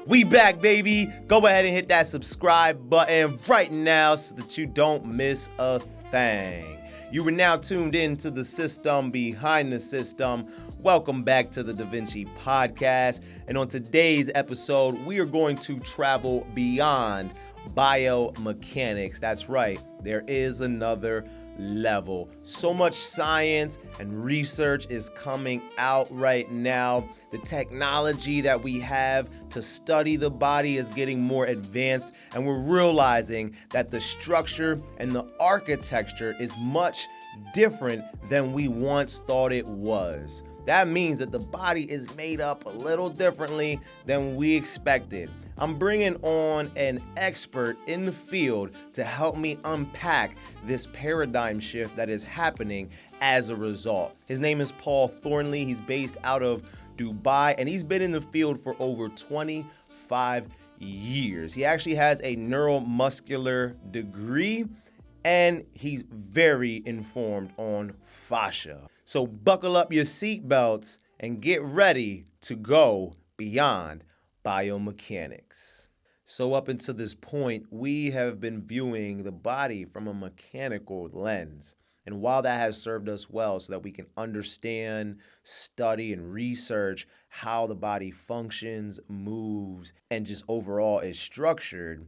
We back, baby. Go ahead and hit that subscribe button right now so that you don't miss a thing. You are now tuned in to the system behind the system. Welcome back to the DaVinci podcast. And on today's episode, we are going to travel beyond biomechanics. That's right, there is another level. So much science and research is coming out right now. The technology that we have to study the body is getting more advanced, and we're realizing that the structure and the architecture is much different than we once thought it was. That means that the body is made up a little differently than we expected. I'm bringing on an expert in the field to help me unpack this paradigm shift that is happening as a result. His name is Paul Thornley. He's based out of Dubai, and he's been in the field for over 25 years. He actually has a neuromuscular degree, and he's very informed on fascia. So buckle up your seatbelts and get ready to go beyond biomechanics. So up until this point, we have been viewing the body from a mechanical lens. And while that has served us well so that we can understand, study, and research how the body functions, moves, and just overall is structured,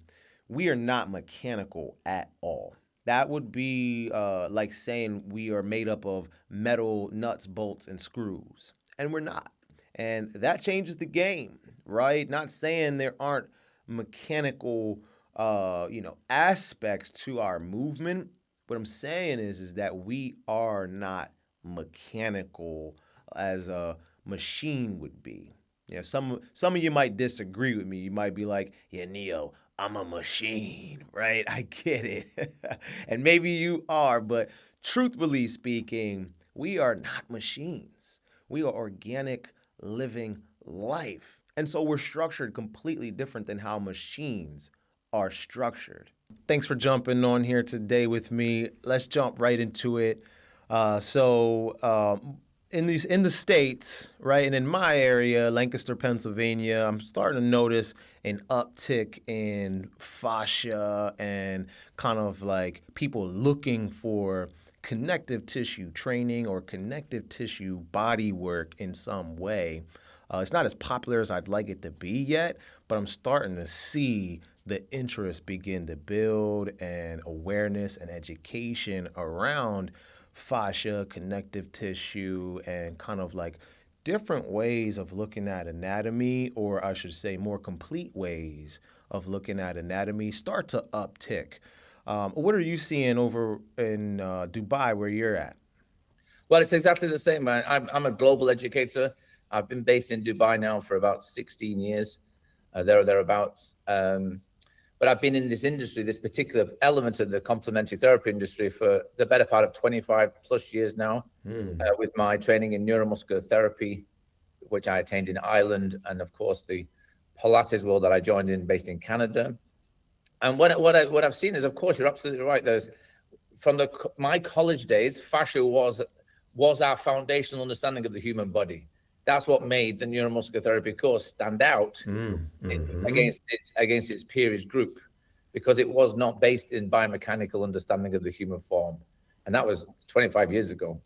we are not mechanical at all. That would be like saying we are made up of metal nuts, bolts, and screws. And we're not. And that changes the game, right? Not saying there aren't mechanical, aspects to our movement. What I'm saying is that we are not mechanical as a machine would be. Yeah, some of you might disagree with me. You might be like, yeah, Neo, I'm a machine, right? I get it. And maybe you are, but truthfully speaking, we are not machines. We are organic, living life. And so we're structured completely different than how machines are structured. Thanks for jumping on here today with me. Let's jump right into it. In the States, right, and in my area, Lancaster, Pennsylvania, I'm starting to notice an uptick in fascia and kind of like people looking for connective tissue training or connective tissue body work in some way. It's not as popular as I'd like it to be yet, but I'm starting to see the interest begin to build and awareness and education around fascia, connective tissue, and kind of like different ways of looking at anatomy, or I should say more complete ways of looking at anatomy start to uptick. What are you seeing over in Dubai where you're at? Well, it's exactly the same, man. I'm a global educator. I've been based in Dubai now for about 16 years, thereabouts. But I've been in this industry, this particular element of the complementary therapy industry for the better part of 25 plus years now, with my training in neuromuscular therapy, which I attained in Ireland, and of course the Pilates world that I joined in based in Canada. And what I've seen is, of course, you're absolutely right. There's from my college days, fascia was our foundational understanding of the human body. That's what made the neuromuscular therapy course stand out against its peers group, because it was not based in biomechanical understanding of the human form. And that was 25 years ago.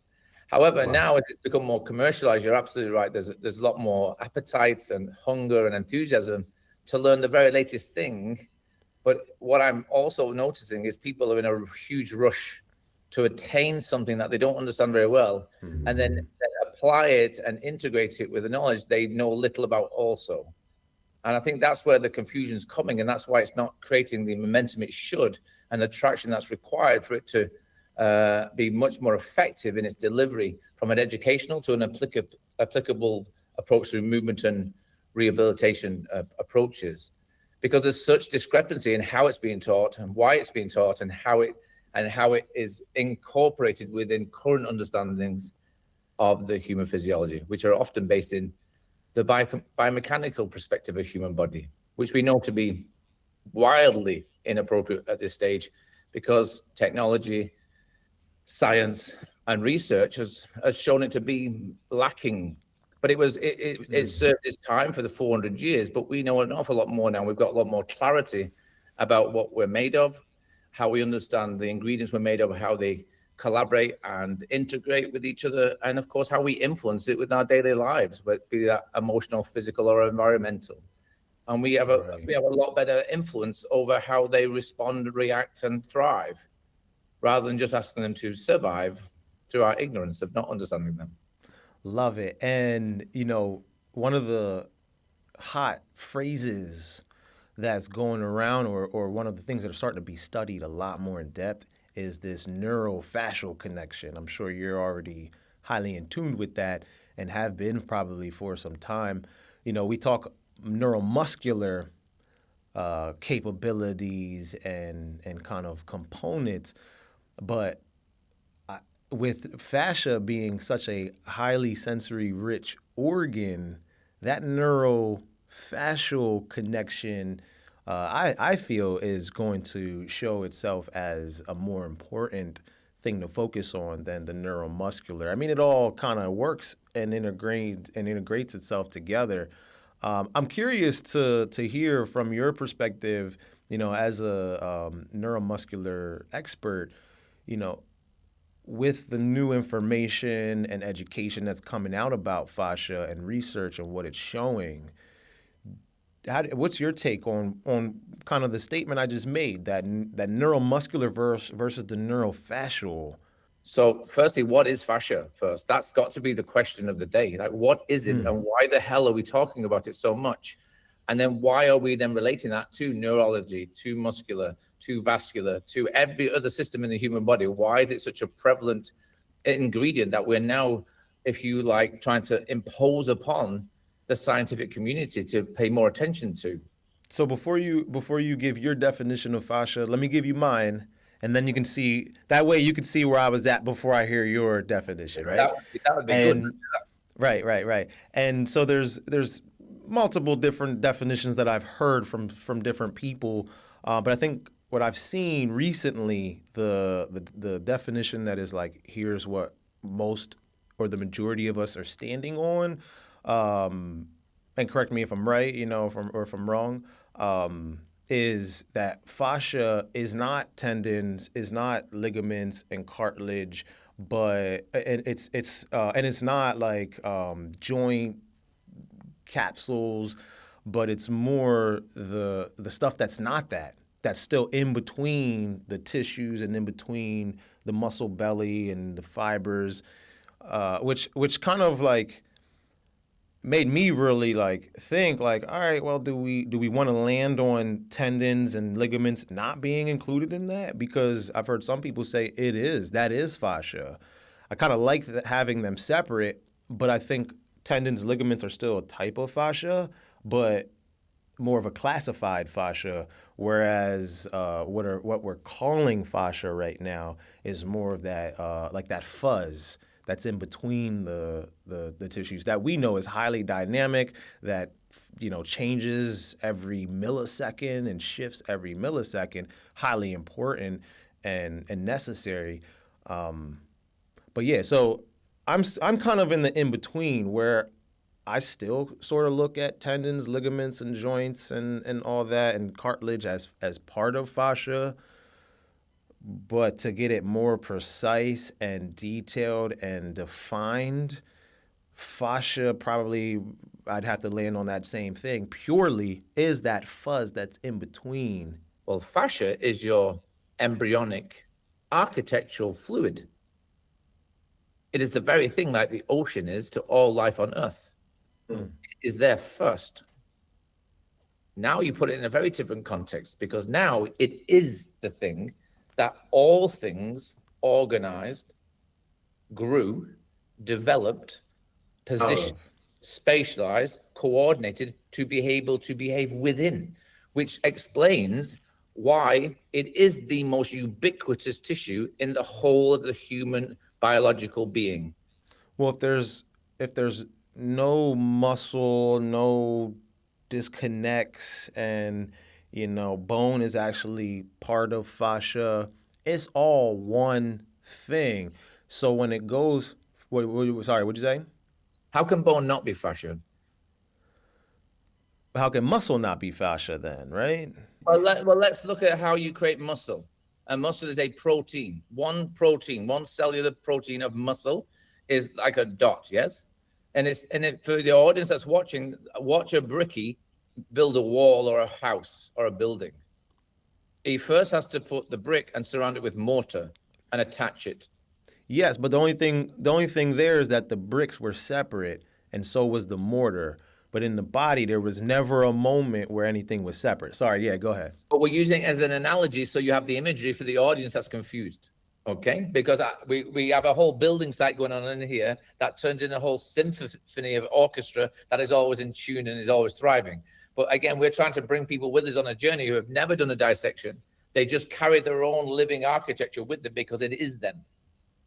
However, now as it's become more commercialized, you're absolutely right. There's a lot more appetite and hunger and enthusiasm to learn the very latest thing. But what I'm also noticing is people are in a huge rush to attain something that they don't understand very well, and then apply it and integrate it with the knowledge they know little about also. And I think that's where the confusion is coming, and that's why it's not creating the momentum it should and the traction that's required for it to be much more effective in its delivery from an educational to an applicable approach to movement and rehabilitation approaches. Because there's such discrepancy in how it's being taught and why it's being taught and how it is incorporated within current understandings of the human physiology, which are often based in the biomechanical perspective of human body, which we know to be wildly inappropriate at this stage, because technology, science, and research has shown it to be lacking But it served its time for the 400 years, but we know an awful lot more now. We've got a lot more clarity about what we're made of, how we understand the ingredients we're made of, how they collaborate and integrate with each other, and of course, how we influence it with our daily lives, whether it be that emotional, physical, or environmental. And we have a lot better influence over how they respond, react, and thrive, rather than just asking them to survive through our ignorance of not understanding them. Love it. And, one of the hot phrases that's going around, or one of the things that are starting to be studied a lot more in depth, is this neurofascial connection. I'm sure you're already highly in tune with that and have been probably for some time. We talk neuromuscular capabilities and kind of components, but with fascia being such a highly sensory rich organ, that neurofascial connection, I feel, is going to show itself as a more important thing to focus on than the neuromuscular. I mean, it all kind of works and integrates itself together. I'm curious to hear from your perspective, as a neuromuscular expert, you know, with the new information and education that's coming out about fascia and research and what it's showing, what's your take on kind of the statement I just made, that neuromuscular versus the neurofascial? So, firstly, what is fascia first? That's got to be the question of the day. Like, what is it, and why the hell are we talking about it so much? And then why are we then relating that to neurology, to muscular, to vascular, to every other system in the human body? Why is it such a prevalent ingredient that we're now, if you like, trying to impose upon the scientific community to pay more attention to? So before you give your definition of fascia, let me give you mine, and then you can see, that way you can see where I was at before I hear your definition, right? That would be good. Right. And so there's multiple different definitions that I've heard from different people, but I think what I've seen recently, the definition that is like, here's what most or the majority of us are standing on, and correct me if I'm right, if I'm wrong, is that fascia is not tendons, is not ligaments and cartilage, but and it's not like joint capsules, but it's more the stuff that's not that's still in between the tissues and in between the muscle belly and the fibers, which kind of like made me really like think like, all right, well, do we want to land on tendons and ligaments not being included in that? Because I've heard some people say that is fascia. I kind of like having them separate, but I think tendons, ligaments are still a type of fascia, but more of a classified fascia, whereas what we're calling fascia right now is more of that like that fuzz that's in between the tissues that we know is highly dynamic, that changes every millisecond and shifts every millisecond, highly important and necessary. But yeah, so I'm kind of in the in between where I still sort of look at tendons, ligaments, and joints and all that, and cartilage as part of fascia. But to get it more precise and detailed and defined, fascia, probably I'd have to land on that same thing. Purely is that fuzz that's in between. Well, fascia is your embryonic architectural fluid. It is the very thing like the ocean is to all life on Earth. It is there first. Now you put it in a very different context, because now it is the thing that all things organized, grew, developed, positioned, spatialized, coordinated to be able to behave within, which explains why it is the most ubiquitous tissue in the whole of the human biological being. Well, if there's no muscle, no disconnects, and bone is actually part of fascia, it's all one thing. So when it goes, sorry, what'd you say? How can bone not be fascia? How can muscle not be fascia then, right? Well, let's look at how you create muscle. A muscle is a protein. One cellular protein of muscle is like a dot, yes? For the audience that's watching, watch a brickie build a wall or a house or a building. He first has to put the brick and surround it with mortar and attach it. Yes, but the only thing there is that the bricks were separate and so was the mortar. But in the body, there was never a moment where anything was separate. Sorry, yeah, go ahead. But we're using it as an analogy so you have the imagery for the audience that's confused. Okay, because we have a whole building site going on in here that turns into a whole symphony of orchestra that is always in tune and is always thriving. But again, we're trying to bring people with us on a journey who have never done a dissection. They just carry their own living architecture with them because it is them,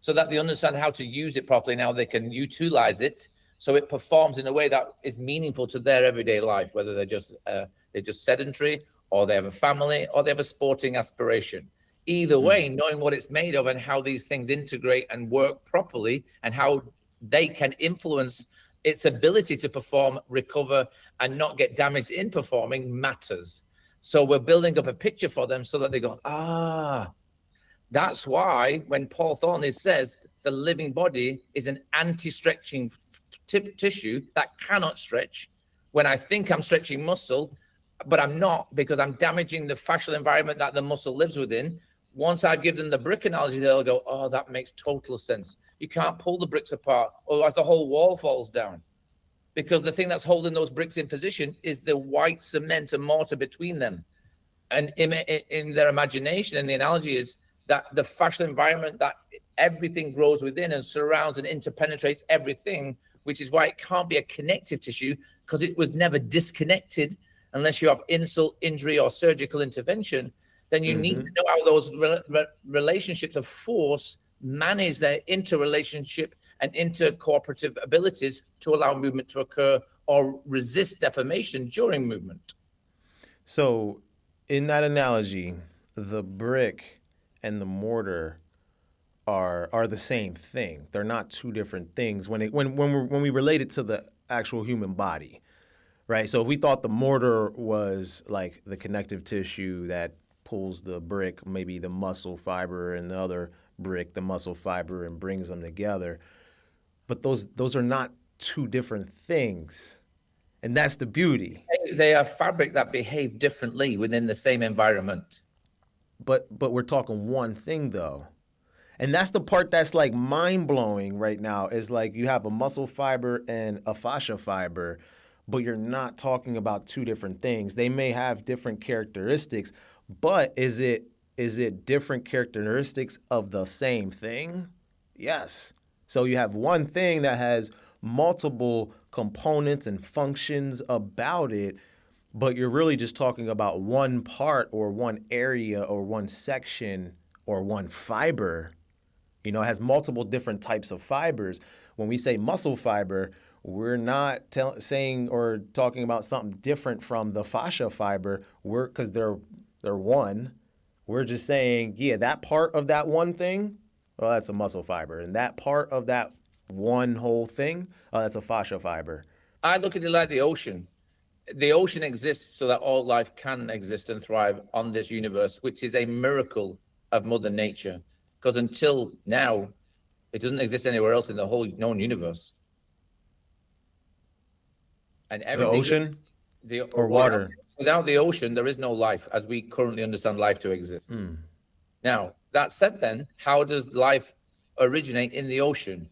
so that they understand how to use it properly. Now they can utilize it so it performs in a way that is meaningful to their everyday life, whether they're just sedentary or they have a family or they have a sporting aspiration. Either way, knowing what it's made of and how these things integrate and work properly and how they can influence its ability to perform, recover, and not get damaged in performing matters. So we're building up a picture for them so that they go, that's why when Paul Thornley says the living body is an anti-stretching tissue that cannot stretch, when I think I'm stretching muscle, but I'm not, because I'm damaging the fascial environment that the muscle lives within. Once I give them the brick analogy, they'll go, oh, that makes total sense. You can't pull the bricks apart, otherwise the whole wall falls down. Because the thing that's holding those bricks in position is the white cement and mortar between them. And in their imagination, and the analogy is that the fascial environment that everything grows within and surrounds and interpenetrates everything, which is why it can't be a connective tissue, because it was never disconnected unless you have insult, injury, or surgical intervention. Then you need to know how those relationships of force manage their interrelationship and intercooperative abilities to allow movement to occur or resist deformation during movement. So, in that analogy, the brick and the mortar are the same thing. They're not two different things when we relate it to the actual human body, right? So if we thought the mortar was like the connective tissue that pulls the brick, maybe the muscle fiber, and the other brick, the muscle fiber, and brings them together. But those are not two different things. And that's the beauty. They are fabric that behave differently within the same environment. But we're talking one thing though. And that's the part that's like mind-blowing right now, is like you have a muscle fiber and a fascia fiber, but you're not talking about two different things. They may have different characteristics, but is it different characteristics of the same thing? Yes. So you have one thing that has multiple components and functions about it, but you're really just talking about one part or one area or one section or one fiber. You know, it has multiple different types of fibers. When we say muscle fiber, we're not saying or talking about something different from the fascia fiber. Because they're one. We're just saying, yeah, that part of that one thing, well, that's a muscle fiber. And that part of that one whole thing, that's a fascia fiber. I look at it like the ocean. The ocean exists so that all life can exist and thrive on this universe, which is a miracle of Mother Nature. Because until now, it doesn't exist anywhere else in the whole known universe. And the ocean or water? Without the ocean, there is no life as we currently understand life to exist. Now, that said then, how does life originate in the ocean?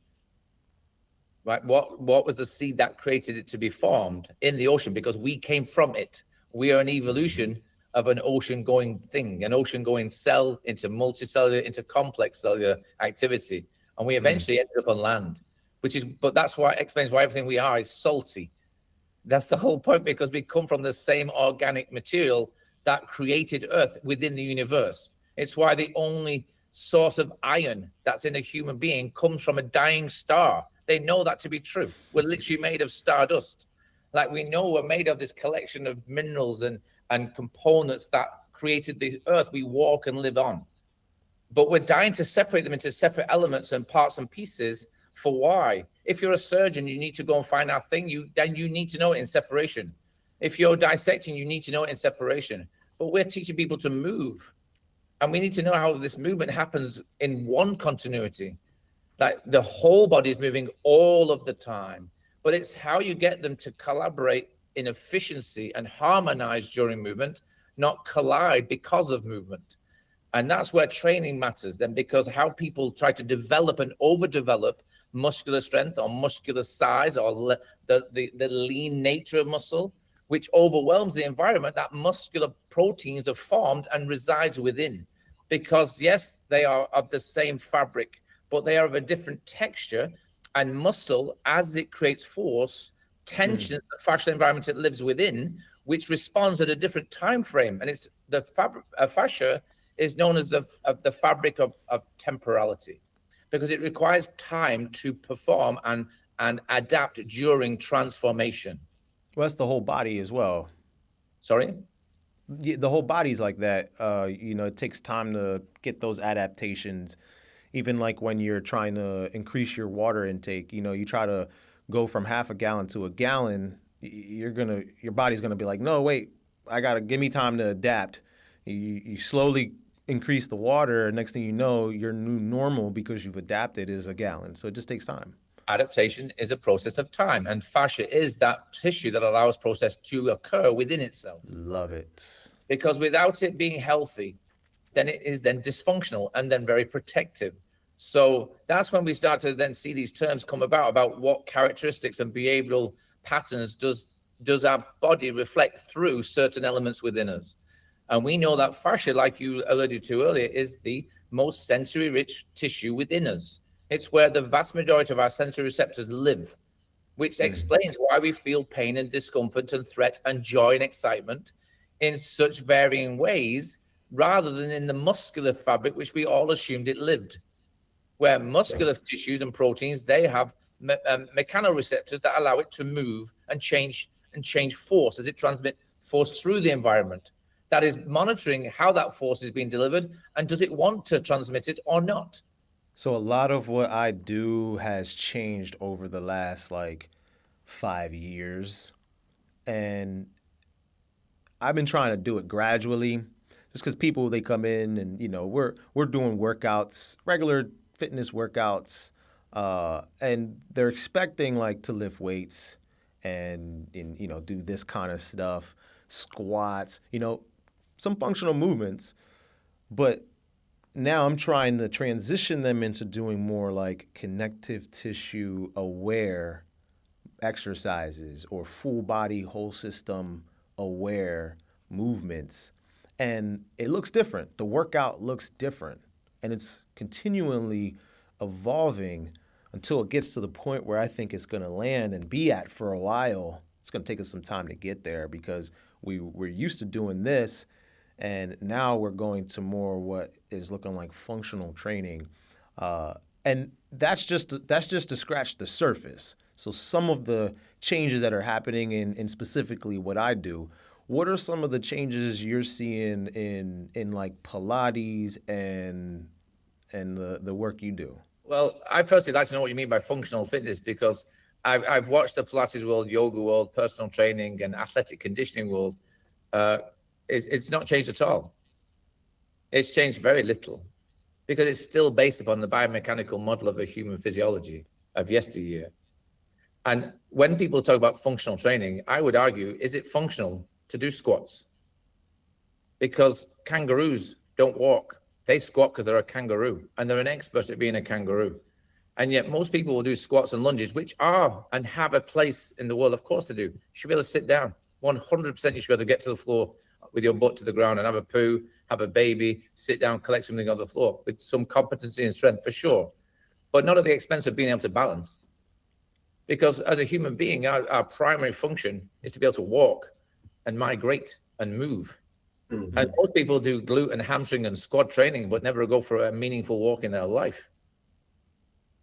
Right? What was the seed that created it to be formed in the ocean? Because we came from it. We are an evolution of an ocean-going thing, an ocean-going cell into multicellular, into complex cellular activity. And we eventually ended up on land, but that's why it explains why everything we are is salty. That's the whole point, because we come from the same organic material that created Earth within the universe. It's why the only source of iron that's in a human being comes from a dying star. They know that to be true. We're literally made of stardust. Like, we know we're made of this collection of minerals and components that created the Earth we walk and live on. But we're dying to separate them into separate elements and parts and pieces. For why? If you're a surgeon, you need to go and find that thing. Then you need to know it in separation. If you're dissecting, you need to know it in separation. But we're teaching people to move, and we need to know how this movement happens in one continuity. Like the whole body is moving all of the time, but it's how you get them to collaborate in efficiency and harmonize during movement, not collide because of movement. And that's where training matters then, because how people try to develop and overdevelop muscular strength or muscular size or the lean nature of muscle, which overwhelms the environment that muscular proteins are formed and resides within. Because yes, they are of the same fabric, but they are of a different texture, and muscle, as it creates force, tension, the fascial environment it lives within, which responds at a different time frame. And it's the fascia is known as the fabric of temporality, because it requires time to perform and adapt during transformation. Well, that's the whole body as well. Sorry? The whole body's like that. It takes time to get those adaptations. Even like when you're trying to increase your water intake, you try to go from half a gallon to a gallon, your body's gonna be like, no, wait, give me time to adapt. You slowly increase the water. Next thing you know, your new normal, because you've adapted, is a gallon. So it just takes time. Adaptation is a process of time, and fascia is that tissue that allows process to occur within itself. Love it. Because without it being healthy, then it is then dysfunctional and then very protective. So that's when we start to then see these terms come about what characteristics and behavioral patterns does our body reflect through certain elements within us. And we know that fascia, like you alluded to earlier, is the most sensory-rich tissue within us. It's where the vast majority of our sensory receptors live, which explains why we feel pain and discomfort and threat and joy and excitement in such varying ways, rather than in the muscular fabric, which we all assumed it lived. Where muscular tissues and proteins, they have mechanoreceptors that allow it to move and change force as it transmits force through the environment. That is monitoring how that force is being delivered, and does it want to transmit it or not? So a lot of what I do has changed over the last 5 years. And I've been trying to do it gradually, just because people, they come in and, we're doing workouts, regular fitness workouts, and they're expecting to lift weights and do this kind of stuff, squats, some functional movements. But now I'm trying to transition them into doing more connective tissue aware exercises or full body, whole system aware movements. And it looks different. The workout looks different. And it's continually evolving until it gets to the point where I think it's going to land and be at for a while. It's going to take us some time to get there, because we're used to doing this, and now we're going to more what is looking like functional training. And that's just to scratch the surface. So some of the changes that are happening in specifically what I do, what are some of the changes you're seeing in Pilates and the work you do? Well, I personally like to know what you mean by functional fitness, because I've watched the Pilates world, yoga world, personal training, and athletic conditioning world. It's not changed at all. It's changed very little, because it's still based upon the biomechanical model of a human physiology of yesteryear. And when people talk about functional training, I would argue, is it functional to do squats? Because kangaroos don't walk. They squat because they're a kangaroo, and they're an expert at being a kangaroo. And yet most people will do squats and lunges, which are and have a place in the world. Of course they do. You should be able to sit down. 100% you should be able to get to the floor with your butt to the ground and have a poo, have a baby, sit down, collect something off the floor with some competency and strength, for sure. But not at the expense of being able to balance. Because as a human being, our primary function is to be able to walk and migrate and move. Mm-hmm. And most people do glute and hamstring and squat training, but never go for a meaningful walk in their life.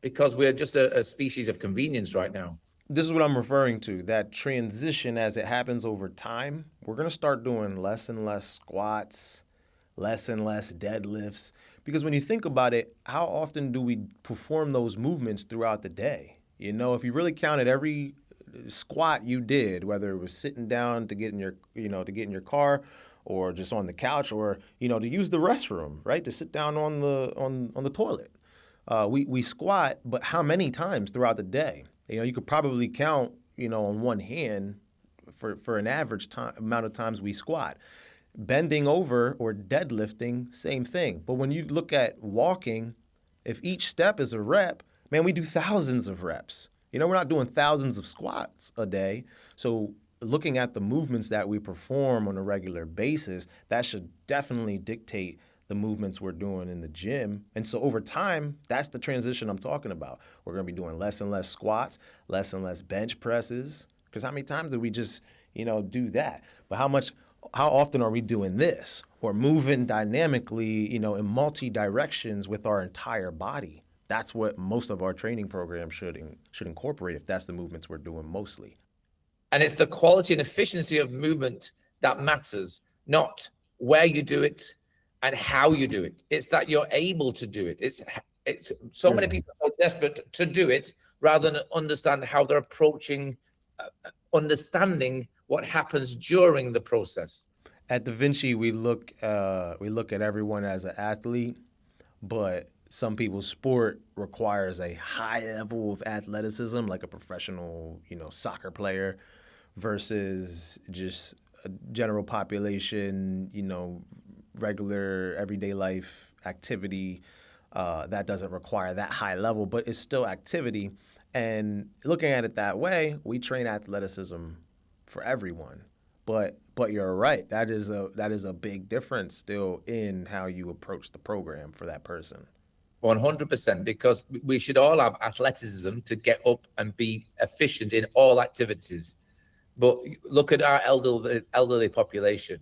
Because we're just a species of convenience right now. This is what I'm referring to, that transition as it happens over time. We're going to start doing less and less squats, less and less deadlifts. Because when you think about it, how often do we perform those movements throughout the day? You know, if you really counted every squat you did, whether it was sitting down to get in your, to get in your car, or just on the couch, or to use the restroom, right? To sit down on the toilet. We squat, but how many times throughout the day? You could probably count, on one hand for an average amount of times we squat. Bending over or deadlifting, same thing. But when you look at walking, if each step is a rep, man, we do thousands of reps. We're not doing thousands of squats a day. So looking at the movements that we perform on a regular basis, that should definitely dictate the movements we're doing in the gym. And so over time, that's the transition I'm talking about. We're going to be doing less and less squats, less and less bench presses. Because how many times do we just, do that? But how often are we doing this or moving dynamically, in multi directions with our entire body? That's what most of our training programs should incorporate if that's the movements we're doing mostly. And it's the quality and efficiency of movement that matters, not where you do it and how you do it. It's that you're able to do it. It's so many people are desperate to do it rather than understand how they're approaching, understanding what happens during the process. At DaVinci, we look at everyone as an athlete, but some people's sport requires a high level of athleticism, like a professional, soccer player, versus just a general population, regular everyday life activity that doesn't require that high level, but it's still activity. And looking at it that way, we train athleticism for everyone. But you're right. That is a big difference still in how you approach the program for that person. 100%, because we should all have athleticism to get up and be efficient in all activities. But look at our elderly population.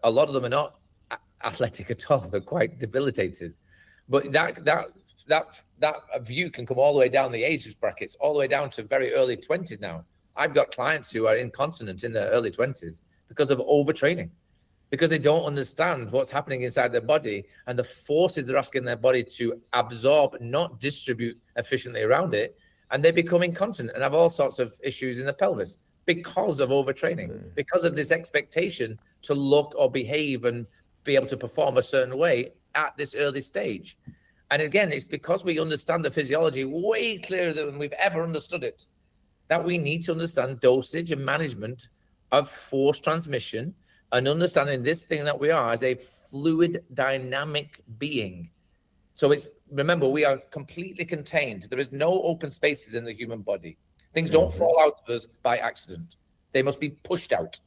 A lot of them are not athletic at all. They're quite debilitated. But that view can come all the way down the age brackets, all the way down to very early 20s now. I've got clients who are incontinent in their early 20s because of overtraining, because they don't understand what's happening inside their body and the forces they're asking their body to absorb, not distribute efficiently around it. And they become incontinent and have all sorts of issues in the pelvis because of overtraining, because of this expectation to look or behave and be able to perform a certain way at this early stage. And again, it's because we understand the physiology way clearer than we've ever understood it, that we need to understand dosage and management of force transmission and understanding this thing that we are as a fluid dynamic being. So remember, we are completely contained. There is no open spaces in the human body. Things don't fall out of us by accident. They must be pushed out.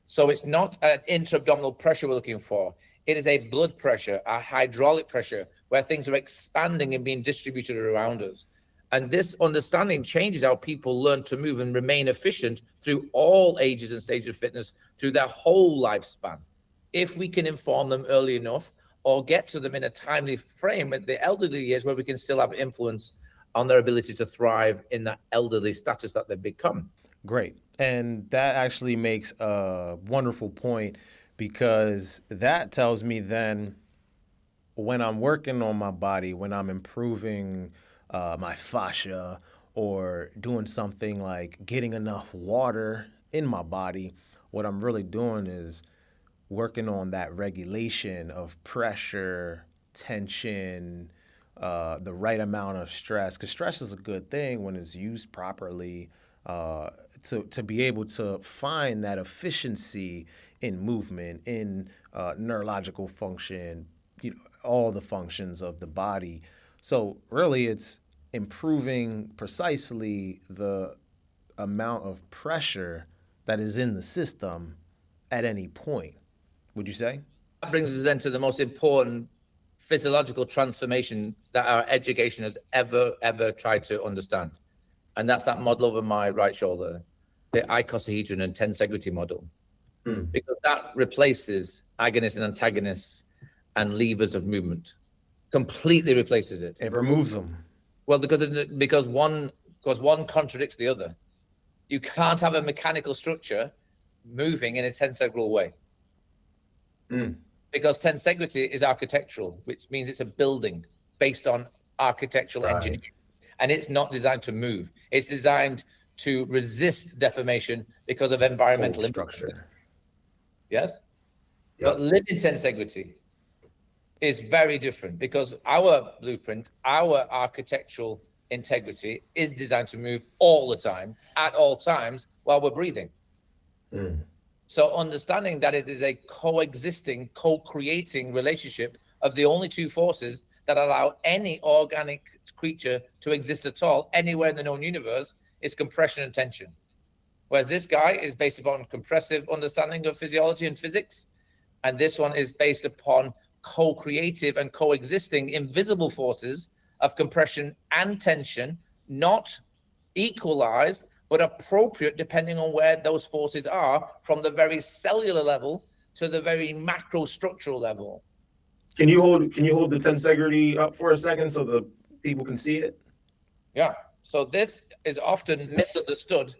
So it's not an intra-abdominal pressure we're looking for. It is a blood pressure, a hydraulic pressure, where things are expanding and being distributed around us. And this understanding changes how people learn to move and remain efficient through all ages and stages of fitness, through their whole lifespan. If we can inform them early enough or get to them in a timely frame at the elderly years where we can still have influence on their ability to thrive in that elderly status that they've become. Great. And that actually makes a wonderful point, because that tells me then when I'm working on my body, when I'm improving my fascia or doing something like getting enough water in my body, what I'm really doing is working on that regulation of pressure, tension, the right amount of stress, because stress is a good thing when it's used properly, to be able to find that efficiency in movement, in neurological function, all the functions of the body. So really it's improving precisely the amount of pressure that is in the system at any point, would you say? That brings us then to the most important physiological transformation that our education has ever tried to understand. And that's that model over my right shoulder, the icosahedron and tensegrity model. Because that replaces agonists and antagonists and levers of movement, completely replaces it. It removes them. Well, because one contradicts the other. You can't have a mechanical structure moving in a tensegral way. Because tensegrity is architectural, which means it's a building based on architectural engineering. and it's not designed to move. It's designed to resist deformation because of environmental structure. Yes? Yep. But living tensegrity is very different because our blueprint, our architectural integrity is designed to move all the time, at all times, while we're breathing. So understanding that it is a coexisting, co-creating relationship of the only two forces that allow any organic creature to exist at all, anywhere in the known universe, is compression and tension. Whereas this guy is based upon compressive understanding of physiology and physics, and this one is based upon co-creative and coexisting invisible forces of compression and tension, not equalized, but appropriate depending on where those forces are, from the very cellular level to the very macro structural level. Can you hold the tensegrity up for a second so the people can see it? Yeah. So this is often misunderstood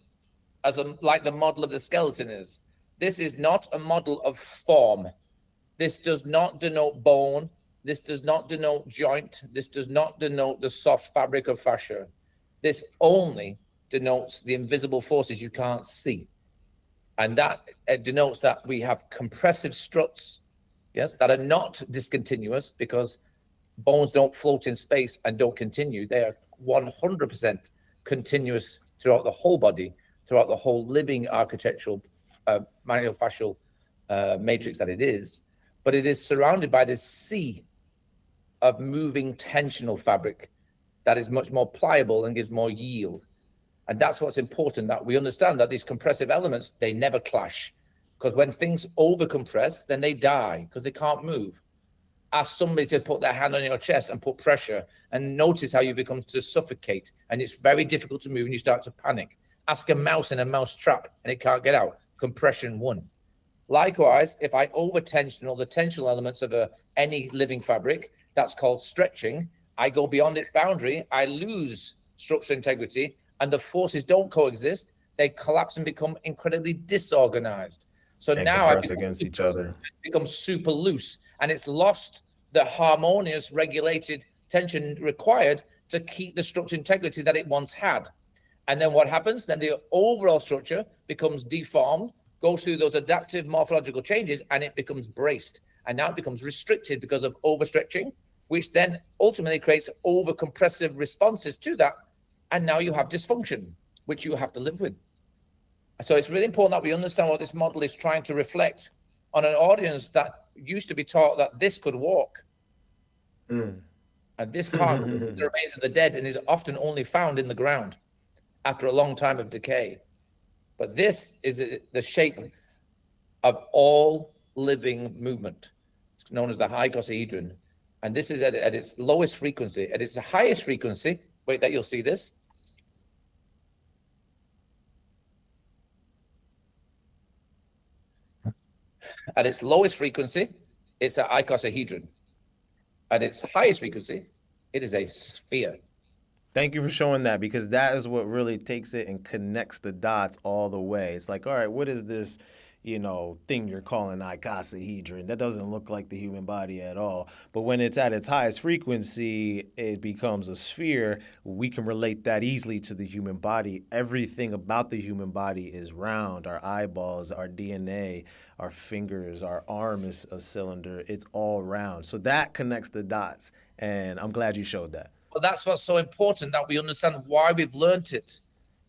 as like the model of the skeleton is. This is not a model of form. This does not denote bone. This does not denote joint. This does not denote the soft fabric of fascia. This only denotes the invisible forces you can't see. And that denotes that we have compressive struts, yes, that are not discontinuous because bones don't float in space and don't continue. They are 100% continuous throughout the whole body, throughout the whole living architectural myofascial matrix that it is. But it is surrounded by this sea of moving tensional fabric that is much more pliable and gives more yield. And that's what's important, that we understand that these compressive elements, they never clash. Because when things overcompress, then they die because they can't move. Ask somebody to put their hand on your chest and put pressure and notice how you become to suffocate. And it's very difficult to move and you start to panic. Ask a mouse in a mouse trap and it can't get out. Compression won. Likewise, if I over-tension all the tensional elements of any living fabric, that's called stretching. I go beyond its boundary, I lose structural integrity, and the forces don't coexist. They collapse and become incredibly disorganized. So and now compress against each other. It becomes super loose, and it's lost the harmonious, regulated tension required to keep the structural integrity that it once had. And then what happens? Then the overall structure becomes deformed, goes through those adaptive morphological changes, and it becomes braced. And now it becomes restricted because of overstretching, which then ultimately creates over-compressive responses to that. And now you have dysfunction, which you have to live with. So it's really important that we understand what this model is trying to reflect on an audience that used to be taught that this could walk. And this can't move the remains of the dead and is often only found in the ground after a long time of decay. But this is the shape of all living movement. It's known as the icosahedron. And this is at its lowest frequency. At its highest frequency, wait, that you'll see this. At its lowest frequency, it's an icosahedron. At its highest frequency, it is a sphere. Thank you for showing that, because that is what really takes it and connects the dots all the way. It's like, all right, what is this, thing you're calling icosahedron? That doesn't look like the human body at all. But when it's at its highest frequency, it becomes a sphere. We can relate that easily to the human body. Everything about the human body is round. Our eyeballs, our DNA, our fingers, our arm is a cylinder. It's all round. So that connects the dots. And I'm glad you showed that. Well, that's what's so important, that we understand why we've learned it,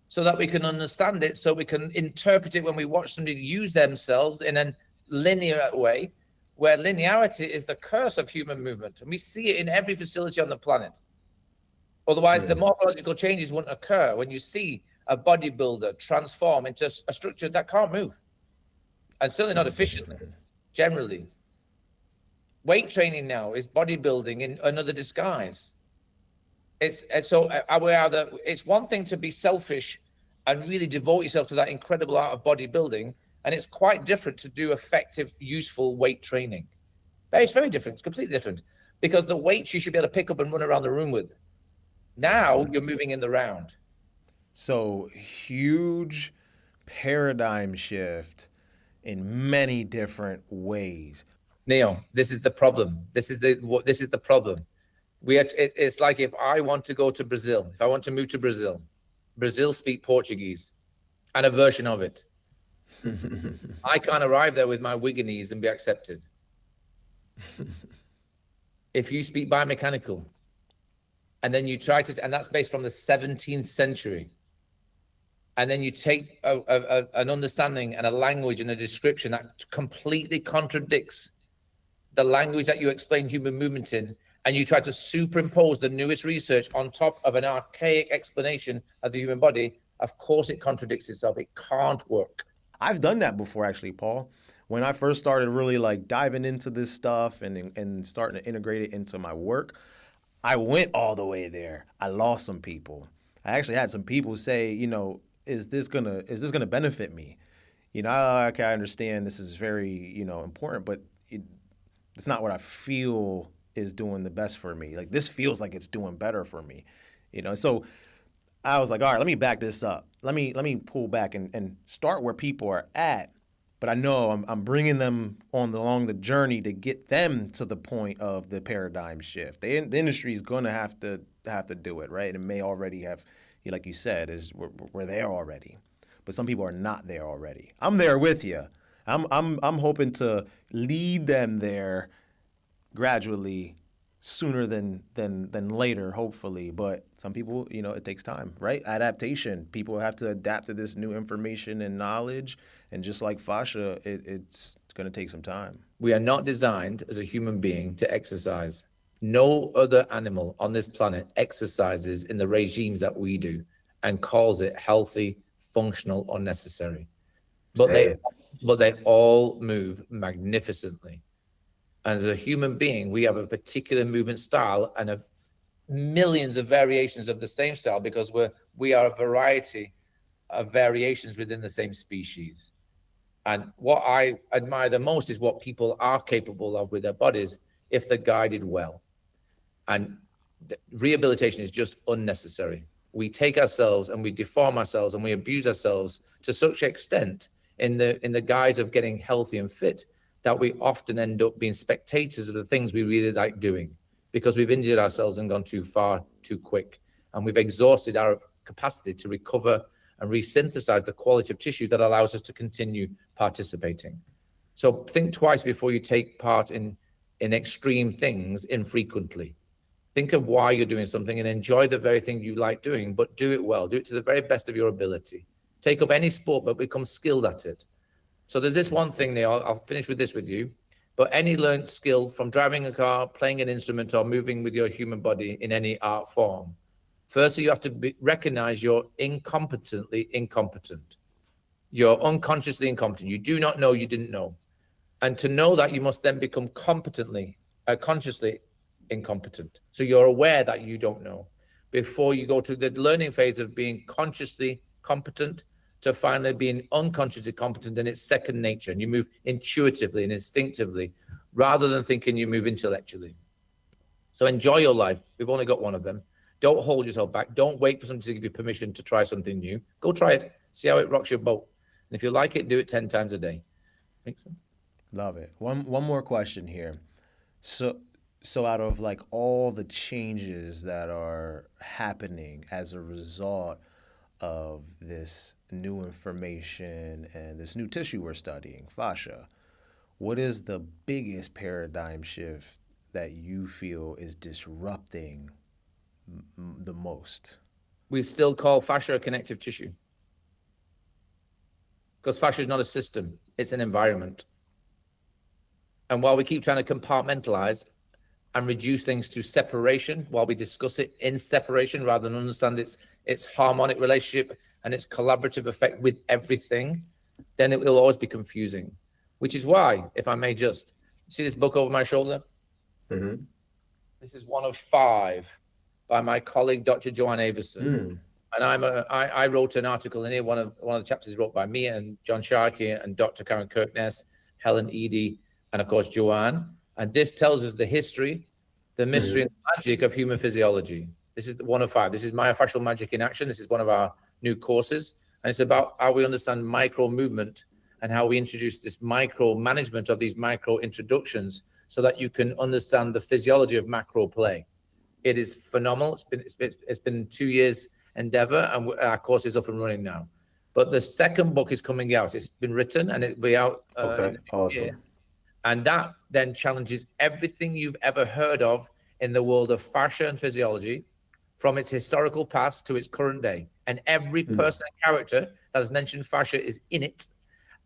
so that we can understand it, so we can interpret it when we watch somebody use themselves in a linear way, where linearity is the curse of human movement. And we see it in every facility on the planet. Otherwise, the morphological changes wouldn't occur when you see a bodybuilder transform into a structure that can't move, and certainly not efficiently, generally. Weight training now is bodybuilding in another disguise. It's one thing to be selfish and really devote yourself to that incredible art of bodybuilding, and it's quite different to do effective, useful weight training. It's very different. It's completely different, because the weights you should be able to pick up and run around the room with. Now you're moving in the round. So huge paradigm shift in many different ways. Neo, this is the problem. This is the problem. It's like if I want to go to Brazil, if I want to move to Brazil, Brazil speak Portuguese and a version of it. I can't arrive there with my Wiganese and be accepted. If you speak biomechanical, and then you try to, and that's based from the 17th century, and then you take an understanding and a language and a description that completely contradicts the language that you explain human movement in, and you try to superimpose the newest research on top of an archaic explanation of the human body, of course it contradicts itself. It can't work. I've done that before, actually, Paul. When I first started really like diving into this stuff and starting to integrate it into my work, I went all the way there. I lost some people. I actually had some people say, is this gonna benefit me? Okay, I understand this is very, important, but it's not what I feel is doing the best for me. Like, this feels like it's doing better for me, So I was like, all right, let me back this up. Let me pull back and start where people are at. But I know I'm bringing them along the journey to get them to the point of the paradigm shift. The industry is going to have to do it, right? And it may already have, like you said, we're there already. But some people are not there already. I'm there with you. I'm hoping to lead them there gradually, sooner than later, hopefully. But some people, it takes time, right? Adaptation. People have to adapt to this new information and knowledge. And just like fascia, it's going to take some time. We are not designed as a human being to exercise. No other animal on this planet exercises in the regimes that we do and calls it healthy, functional, or necessary. But they all move magnificently. As a human being, we have a particular movement style and millions of variations of the same style, because we are a variety of variations within the same species. And what I admire the most is what people are capable of with their bodies if they're guided well. And rehabilitation is just unnecessary. We take ourselves and we deform ourselves and we abuse ourselves to such extent in the guise of getting healthy and fit that we often end up being spectators of the things we really like doing, because we've injured ourselves and gone too far too quick. And we've exhausted our capacity to recover and resynthesize the quality of tissue that allows us to continue participating. So think twice before you take part in extreme things infrequently. Think of why you're doing something and enjoy the very thing you like doing, but do it well. Do it to the very best of your ability. Take up any sport, but become skilled at it. So there's this one thing, Neil, I'll finish with this with you, but any learned skill, from driving a car, playing an instrument, or moving with your human body in any art form, firstly, you have to recognize you're incompetently incompetent. You're unconsciously incompetent. You do not know you didn't know. And to know that, you must then become consciously incompetent. So you're aware that you don't know before you go to the learning phase of being consciously competent to finally being unconsciously competent, and it's second nature. And you move intuitively and instinctively rather than thinking you move intellectually. So enjoy your life. We've only got one of them. Don't hold yourself back. Don't wait for somebody to give you permission to try something new. Go try it. See how it rocks your boat. And if you like it, do it 10 times a day. Makes sense? Love it. One more question here. So out of like all the changes that are happening as a result of this new information and this new tissue we're studying, fascia, what is the biggest paradigm shift that you feel is disrupting the most? We still call fascia a connective tissue, because fascia is not a system, it's an environment. And while we keep trying to compartmentalize and reduce things to separation, while we discuss it in separation rather than understand its harmonic relationship and its collaborative effect with everything, then it will always be confusing. Which is why, if I may just, see this book over my shoulder? Mm-hmm. This is one of 5 by my colleague, Dr. Joanne Avison. And I wrote an article in here. One of the chapters is wrote by me and John Sharkey and Dr. Karen Kirkness, Helen Eady, and of course, Joanne. And this tells us the history, the mystery, and the magic of human physiology. This is one of 5. This is Myofascial Magic in Action. This is one of our new courses. And it's about how we understand micro movement and how we introduce this micro management of these micro introductions so that you can understand the physiology of macro play. It is phenomenal. It's been 2 years endeavor, and our course is up and running now. But the second book is coming out. It's been written and it'll be out in Okay, the new year. awesome. And that then challenges everything you've ever heard of in the world of fascia and physiology, from its historical past to its current day. And every person and character that has mentioned fascia is in it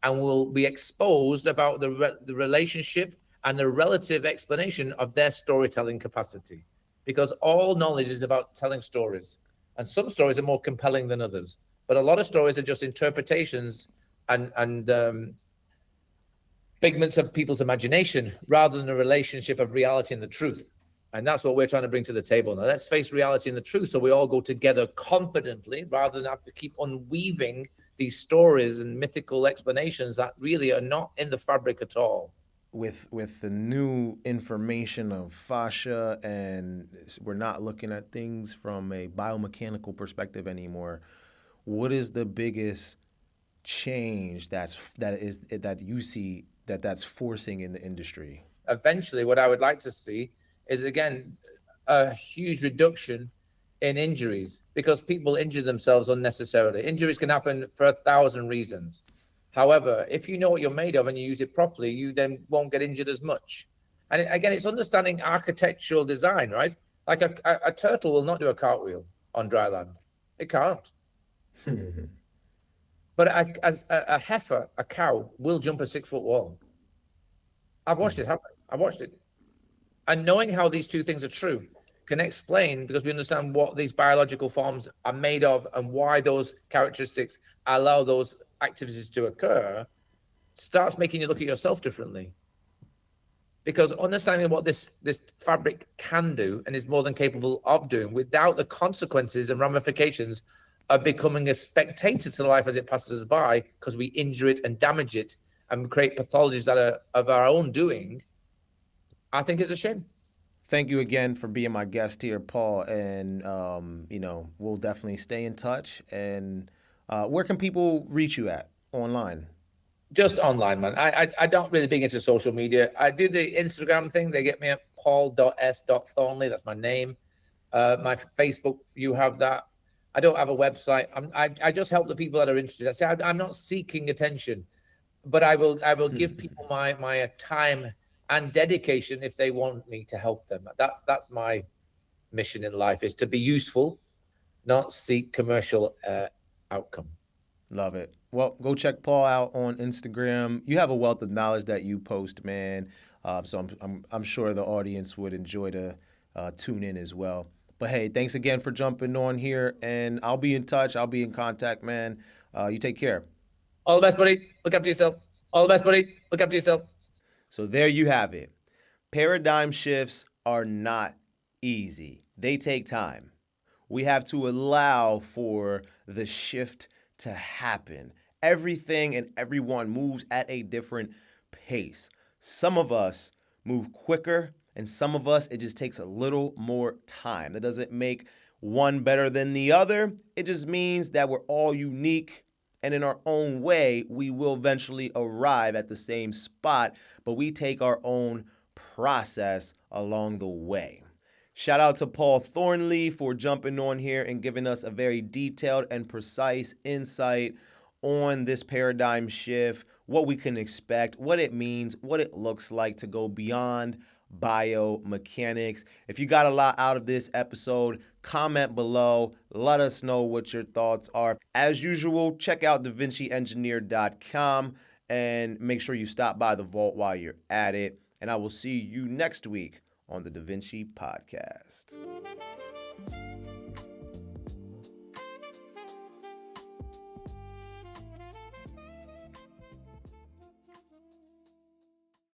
and will be exposed about the relationship and the relative explanation of their storytelling capacity. Because all knowledge is about telling stories. And some stories are more compelling than others. But a lot of stories are just interpretations and figments of people's imagination rather than a relationship of reality and the truth. And that's what we're trying to bring to the table now. Let's face reality and the truth so we all go together confidently rather than have to keep unweaving these stories and mythical explanations that really are not in the fabric at all. With the new information of fascia, and we're not looking at things from a biomechanical perspective anymore, what is the biggest change that you see that's forcing in the industry? Eventually, what I would like to see is, again, a huge reduction in injuries because people injure themselves unnecessarily. Injuries can happen for 1,000 reasons. However, if you know what you're made of and you use it properly, you then won't get injured as much. And again, it's understanding architectural design, right? Like a turtle will not do a cartwheel on dry land. It can't. But a heifer, a cow, will jump a 6-foot wall. I've watched it happen. I watched it. And knowing how these two things are true can explain, because we understand what these biological forms are made of and why those characteristics allow those activities to occur, starts making you look at yourself differently. Because understanding what this fabric can do and is more than capable of doing without the consequences and ramifications of becoming a spectator to life as it passes us by, because we injure it and damage it and create pathologies that are of our own doing, I think is a shame. Thank you again for being my guest here, Paul. And we'll definitely stay in touch. And where can people reach you at online? Just online, man. I don't really big into social media. I do the Instagram thing. They get me at paul.s.thornley. That's my name. My Facebook, you have that. I don't have a website. I just help the people that are interested. I say I'm not seeking attention, but I will give people my time and dedication if they want me to help them. That's my mission in life, is to be useful, not seek commercial outcome. Love it. Well, go check Paul out on Instagram. You have a wealth of knowledge that you post, man. So I'm sure the audience would enjoy to tune in as well. But hey, thanks again for jumping on here, and I'll be in touch. I'll be in contact, man. You take care. All the best, buddy. Look after yourself. All the best, buddy. Look after yourself. So there you have it. Paradigm shifts are not easy. They take time. We have to allow for the shift to happen. Everything and everyone moves at a different pace. Some of us move quicker, and some of us, it just takes a little more time. That doesn't make one better than the other. It just means that we're all unique, and in our own way, we will eventually arrive at the same spot, but we take our own process along the way. Shout out to Paul Thornley for jumping on here and giving us a very detailed and precise insight on this paradigm shift, what we can expect, what it means, what it looks like to go beyond biomechanics. If you got a lot out of this episode, comment below. Let us know what your thoughts are. As usual, check out DaVinciEngineer.com and make sure you stop by the vault while you're at it. And I will see you next week on the DaVinci Podcast.